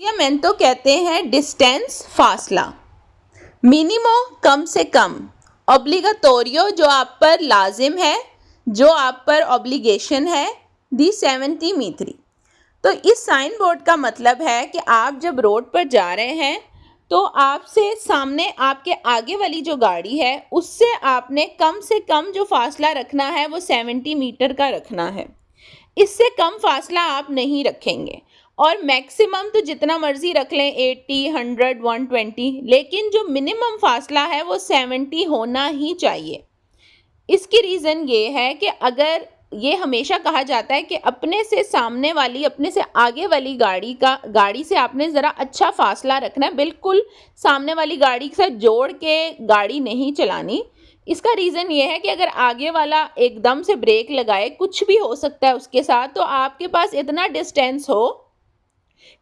ऑब्लिगामेंटो कहते हैं डिस्टेंस, फासला। मिनिमो कम से कम, ऑब्लिगाटोरियो जो आप पर लाजिम है, जो आप पर ऑब्लिगेशन है, दी 70 मीटरी। तो इस साइन बोर्ड का मतलब है कि आप जब रोड पर जा रहे हैं तो आपसे सामने आपके आगे वाली जो गाड़ी है उससे आपने कम से कम जो फासला रखना है वो 70 मीटर का रखना है। इससे कम फासला आप नहीं रखेंगे और मैक्सिमम तो जितना मर्जी रख लें 80, 100, 120, लेकिन जो मिनिमम फासला है वो 70 होना ही चाहिए। इसकी रीज़न ये है कि अगर ये हमेशा कहा जाता है कि अपने से सामने वाली, अपने से आगे वाली गाड़ी से आपने ज़रा अच्छा फासला रखना है, बिल्कुल सामने वाली गाड़ी के साथ जोड़ के गाड़ी नहीं चलानी। इसका रीज़न ये है कि अगर आगे वाला एकदम से ब्रेक लगाए, कुछ भी हो सकता है उसके साथ, तो आपके पास इतना डिस्टेंस हो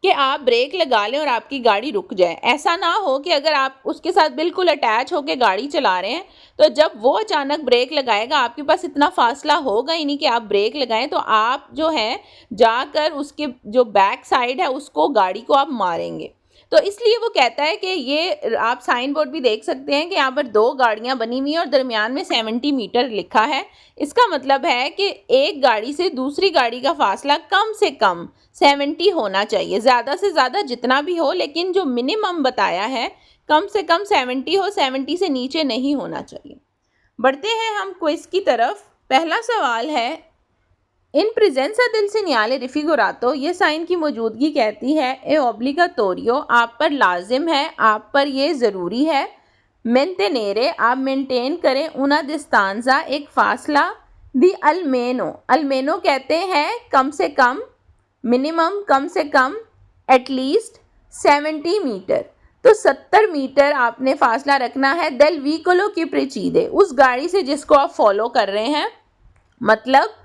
कि आप ब्रेक लगा लें और आपकी गाड़ी रुक जाए। ऐसा ना हो कि अगर आप उसके साथ बिल्कुल अटैच होकर गाड़ी चला रहे हैं तो जब वो अचानक ब्रेक लगाएगा आपके पास इतना फासला होगा ही नहीं कि आप ब्रेक लगाएं, तो आप जो है जाकर उसके जो बैक साइड है उसको, गाड़ी को आप मारेंगे। तो इसलिए वो कहता है कि ये आप साइन बोर्ड भी देख सकते हैं कि यहाँ पर दो गाड़ियाँ बनी हुई हैं और दरमियान में 70 मीटर लिखा है। इसका मतलब है कि एक गाड़ी से दूसरी गाड़ी का फासला कम से कम 70 होना चाहिए, ज़्यादा से ज़्यादा जितना भी हो, लेकिन जो मिनिमम बताया है कम से कम 70 हो, 70 से नीचे नहीं होना चाहिए। बढ़ते हैं हम क्विज की तरफ। पहला सवाल है, इन प्रेजेंसा दिल सीनियाले रिफिगोरातो, ये साइन की मौजूदगी कहती है ए ऑब्लिगाटोरियो, आप पर लाजिम है, आप पर ये ज़रूरी है। मेंटेनेरे, आप मेंटेन करें, उना डिस्तांजा, एक फासला। दी अल्मेनो, अल्मेनो कहते हैं कम से कम, मिनिमम कम से कम, एटलीस्ट 70 मीटर। तो 70 मीटर आपने फासला रखना है। डेल व्हीकलो की प्रेचीदे, उस गाड़ी से जिसको आप फॉलो कर रहे हैं, मतलब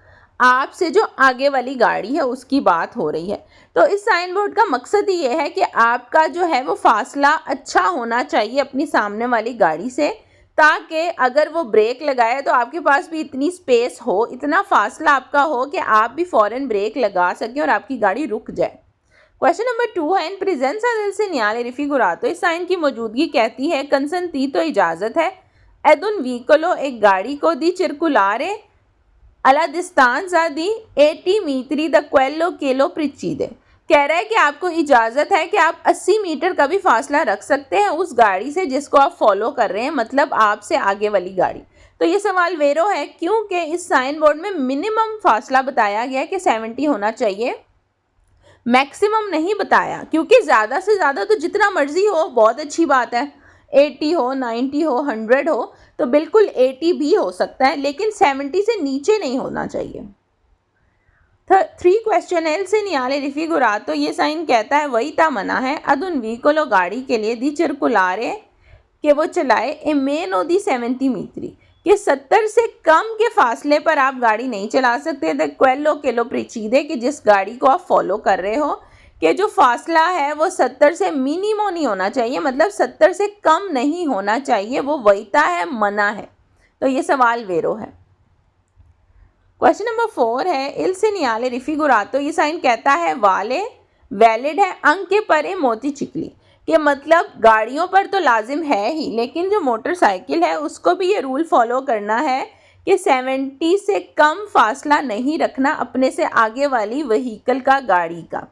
आपसे जो आगे वाली गाड़ी है उसकी बात हो रही है। तो इस साइन बोर्ड का मकसद ही ये है कि आपका जो है वो फासला अच्छा होना चाहिए अपनी सामने वाली गाड़ी से, ताकि अगर वो ब्रेक लगाए तो आपके पास भी इतनी स्पेस हो, इतना फासला आपका हो कि आप भी फ़ौरन ब्रेक लगा सकें और आपकी गाड़ी रुक जाए। क्वेश्चन नंबर 2 है, इन प्रेजेंसा del segnale raffigurato, इस साइन की मौजूदगी कहती है कंसेंटीतो, इजाज़त है, एदुन व्हीकलो, एक गाड़ी को, दी circolare alla distanza di 80 मीटरी द क्वेलो केलो प्रिचीदे, कह रहा है कि आपको इजाज़त है कि आप 80 मीटर का भी फासला रख सकते हैं उस गाड़ी से जिसको आप फॉलो कर रहे हैं, मतलब आपसे आगे वाली गाड़ी। तो ये सवाल वेरो है क्योंकि इस साइन बोर्ड में मिनिमम फासला बताया गया है कि 70 होना चाहिए, मैक्सिमम नहीं बताया, क्योंकि ज़्यादा से ज़्यादा तो जितना मर्जी हो बहुत अच्छी बात है, 80 हो, 90 हो, 100 हो, तो बिल्कुल 80 भी हो सकता है, लेकिन 70 से नीचे नहीं होना चाहिए। 3 क्वेश्चन है, सीनियाले रिफिगोरातो, ये साइन कहता है वही ता मना है, अदुन व्हीकलो, गाड़ी के लिए, दी circolare, कि वो चलाए, ए मेनो दी 70 मीटरी, कि 70 से कम के फासले पर आप गाड़ी नहीं चला सकते। द क्वेलो केलो प्रिचीदे, कि जिस गाड़ी को आप फॉलो कर रहे हो कि जो फासला है वो 70 से मिनिमो नहीं होना चाहिए, मतलब 70 से कम नहीं होना चाहिए, वो वहीता है, मना है। तो ये सवाल वेरो है। क्वेश्चन नंबर 4 है, इल सीनियाले रिफिगोरातो, ये साइन कहता है वाले, वैलिड है, अंक के परे मोती चिकली, कि मतलब गाड़ियों पर तो लाजिम है ही, लेकिन जो मोटरसाइकिल है उसको भी ये रूल फॉलो करना है कि 70 से कम फासला नहीं रखना अपने से आगे वाली व्हीकल का, गाड़ी का।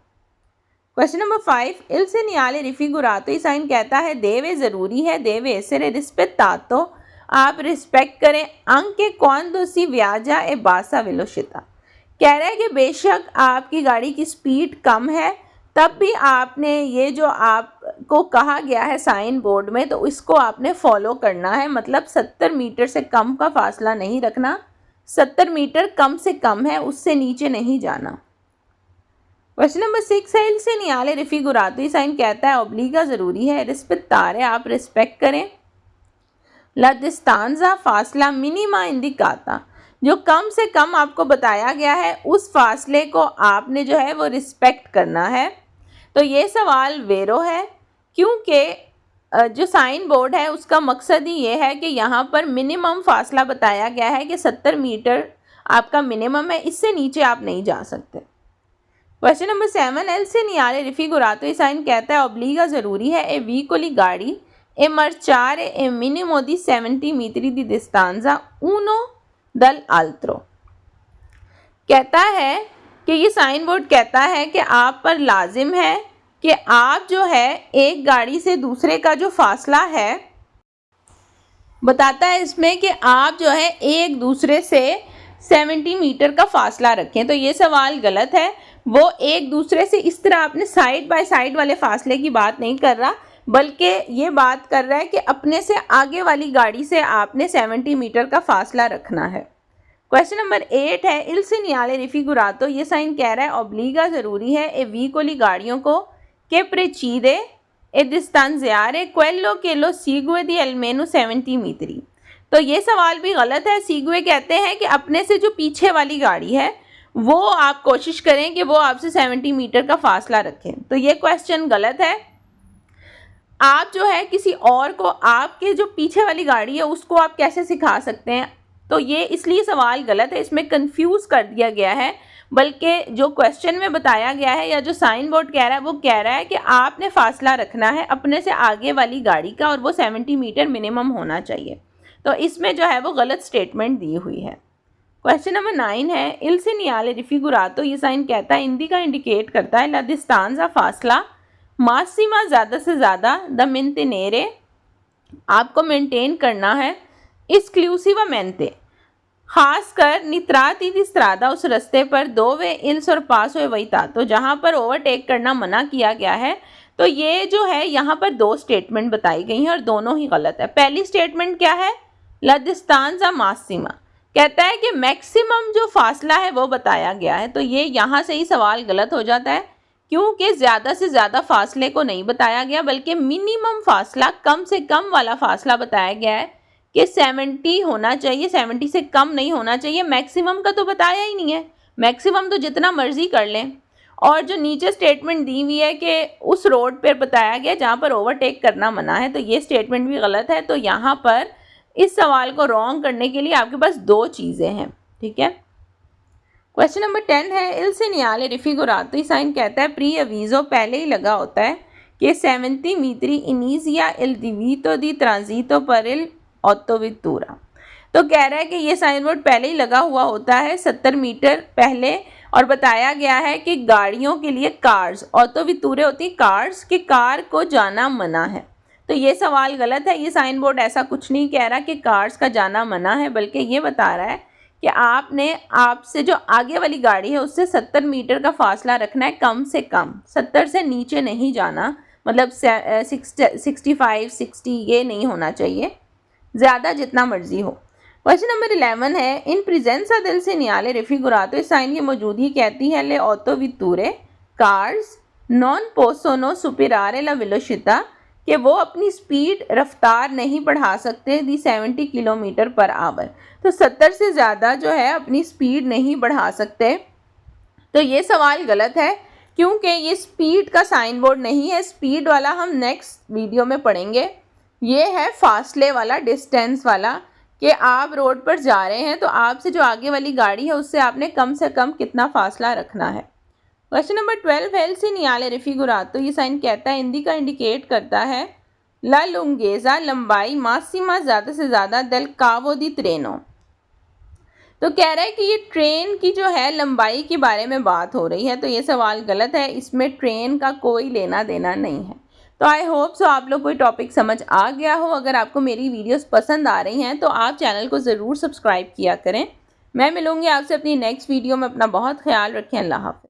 क्वेश्चन नंबर 5, इल सीनियाले रिफिगोरातो, ये साइन कहता है देवे, ज़रूरी है, देवे essere rispettato, आप रिस्पेक्ट करें, अंके quando si viaggia e bassa velocità, कह रहा है कि बेशक आपकी गाड़ी की स्पीड कम है तब भी आपने ये जो आपको कहा गया है साइन बोर्ड में, तो इसको आपने फॉलो करना है, मतलब 70 मीटर से कम का फासला नहीं रखना, 70 मीटर कम से कम है, उससे नीचे नहीं जाना। क्वेश्चन नंबर 6 है, इल सीनियाले रिफिगोरातो, साइन कहता है ऑब्लिगा, ज़रूरी है, रिस्पेक्टारे, आप रिस्पेक्ट करें, ला डिस्तांजा, फासला, मिनिमा इंडिकाता, जो कम से कम आपको बताया गया है उस फासले को आपने जो है वो रिस्पेक्ट करना है। तो ये सवाल वेरो है क्योंकि जो साइन बोर्ड है उसका मकसद ही ये है कि यहाँ पर मिनिमम फासला बताया गया है कि 70 मीटर आपका मिनिमम है, इससे नीचे आप नहीं जा सकते। Question number 7, L segnale raffigurato, ये साइन कहता है ऑब्लिगा ज़रूरी है, ए veicoli गाड़ी, e marciare e minimo di 70 metri di distanza uno dall'altro। कहता है कि ये साइन बोर्ड कहता है कि आप पर लाजिम है कि आप जो है एक गाड़ी से दूसरे का जो फासला है, बताता है इसमें कि आप जो है एक दूसरे से 70 मीटर का फासला रखें। तो ये सवाल गलत है। वो एक दूसरे से इस तरह अपने साइड बाय साइड वाले फासले की बात नहीं कर रहा, बल्कि ये बात कर रहा है कि अपने से आगे वाली गाड़ी से आपने 70 मीटर का फासला रखना है। क्वेश्चन नंबर 8 है, इल segnale raffigurato, ये साइन कह रहा है ऑब्लिगा ज़रूरी है, ए veicoli गाड़ियों को, che precede e distanziare quello che lo segue di almeno 70 metri। तो ये सवाल भी गलत है। सीगवे कहते हैं कि अपने से जो पीछे वाली गाड़ी है वो आप कोशिश करें कि वो आपसे 70 मीटर का फासला रखें। तो ये क्वेश्चन गलत है। आप जो है किसी और को आपके जो पीछे वाली गाड़ी है उसको आप कैसे सिखा सकते हैं, तो ये इसलिए सवाल गलत है, इसमें कंफ्यूज कर दिया गया है। बल्कि जो क्वेश्चन में बताया गया है या जो साइन बोर्ड कह रहा है वो कह रहा है कि आपने फासला रखना है अपने से आगे वाली गाड़ी का और वो 70 मीटर मिनिमम होना चाहिए। तो इसमें जो है वो गलत स्टेटमेंट दी हुई है। क्वेश्चन नंबर 9 है, इल segnale raffigurato, ये साइन कहता है हिंदी का इंडिकेट करता है ला distanza फासला, मासिमा ज़्यादा से ज़्यादा, द mantenere आपको मेंटेन करना है, esclusivamente खासकर नित्राती दी स्त्रादा उस रास्ते पर, दो वे इल्स और पास हुए वही था, तो जहाँ पर ओवरटेक करना मना किया गया है। तो ये जो है यहाँ पर दो स्टेटमेंट बताई गई हैं और दोनों ही गलत है। पहली स्टेटमेंट क्या है, ला distanza massima, कहता है कि मैक्सिमम जो फासला है वो बताया गया है। तो ये यहाँ से ही सवाल गलत हो जाता है, क्योंकि ज़्यादा से ज़्यादा फासले को नहीं बताया गया बल्कि मिनिमम फासला, कम से कम वाला फासला बताया गया है कि 70 होना चाहिए, 70 से कम नहीं होना चाहिए। मैक्सिमम का तो बताया ही नहीं है, मैक्सिमम तो जितना मर्जी कर लें। और जो नीचे स्टेटमेंट दी हुई है कि उस रोड पर बताया गया जहाँ पर ओवरटेक करना मना है, तो ये स्टेटमेंट भी गलत है। तो यहाँ पर इस सवाल को रॉन्ग करने के लिए आपके पास दो चीज़ें हैं, ठीक है। क्वेश्चन नंबर 10 है, इल segnale raffigurato, साइन कहता है प्री अवीज़ो पहले ही लगा होता है कि 70 metri inizia il divieto di transito per il autovettura। तो कह रहा है कि ये साइन बोर्ड पहले ही लगा हुआ होता है 70 मीटर पहले, और बताया गया है कि गाड़ियों के लिए कार्स, ऑटोवितूरे होती कार्स, कि कार को जाना मना है। तो ये सवाल गलत है। ये साइन बोर्ड ऐसा कुछ नहीं कह रहा कि कार्स का जाना मना है, बल्कि ये बता रहा है कि आपने आपसे जो आगे वाली गाड़ी है उससे 70 मीटर का फासला रखना है, कम से कम 70 से नीचे नहीं जाना, मतलब 65 60 ये नहीं होना चाहिए, ज़्यादा जितना मर्जी हो। क्वेश्चन नंबर 11 है, इन प्रेजेंसा del segnale raffigurato, इस साइन की मौजूदगी कहती है ले autovetture cars non possono superare la velocità, कि वो अपनी स्पीड रफ्तार नहीं बढ़ा सकते दी 70 किलोमीटर पर आवर। तो 70 से ज़्यादा जो है अपनी स्पीड नहीं बढ़ा सकते। तो ये सवाल गलत है, क्योंकि ये स्पीड का साइन बोर्ड नहीं है। स्पीड वाला हम नेक्स्ट वीडियो में पढ़ेंगे। ये है फासले वाला, डिस्टेंस वाला, कि आप रोड पर जा रहे हैं तो आपसे जो आगे वाली गाड़ी है उससे आपने कम से कम कितना फासला रखना है। क्वेश्चन नंबर 12 है, इल segnale raffigurato, ये साइन कहता है हिंदी का इंडिकेट करता है ला lunghezza लंबाई, मासिमा ज़्यादा से ज़्यादा, del cavo di treno। तो कह रहा है कि ये ट्रेन की जो है लंबाई के बारे में बात हो रही है। तो ये सवाल गलत है, इसमें ट्रेन का कोई लेना देना नहीं है। तो आई होप सो आप लोग कोई टॉपिक समझ आ गया हो। अगर आपको मेरी वीडियोस पसंद आ रही हैं तो आप चैनल को ज़रूर सब्सक्राइब किया करें। मैं मिलूँगी आपसे अपनी नेक्स्ट वीडियो में। अपना बहुत ख्याल रखें। अल्लाह हाफ़िज़।